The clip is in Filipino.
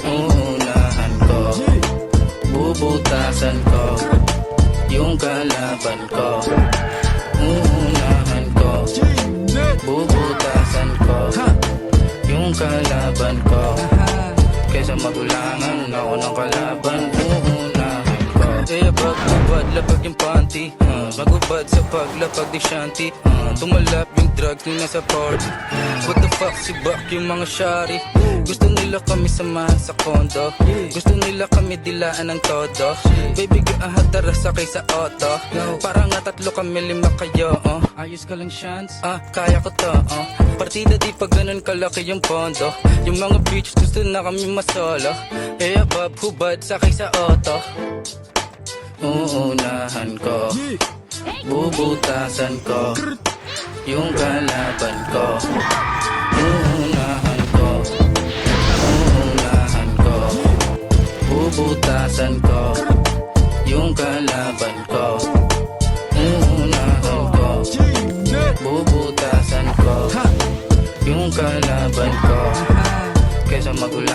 Uunahan ko, bubutasan ko yung kalaban ko. Uunahan ko, bubutasan ko yung kalaban ko. Kaysa magulangan ako ng kalaban, uunahan ko. Above, ubad, lapag yung panty, magubad sa paglapag di shanty, tumalap yung drugs nung nasa party. What the fuck, si Bak yung mga shari. Gusto nila kami samahan sa kondo, gusto nila kami dilaan ng todo. Baby girl, tara sakay sa auto. Para nga 3 kami 5 kayo, ayos ka lang chance, kaya ko to, partida di pa ganun kalaki yung pondo. Yung mga bitch gusto na kami masolo. Above, hubad, sakay sa auto. Uunahan ko, bubutasan ko yung kalaban ko. Uunahan ko, uunahan ko, bubutasan ko yung kalaban ko. Uunahan ko, bubutasan ko yung kalaban ko. Kaysa magulang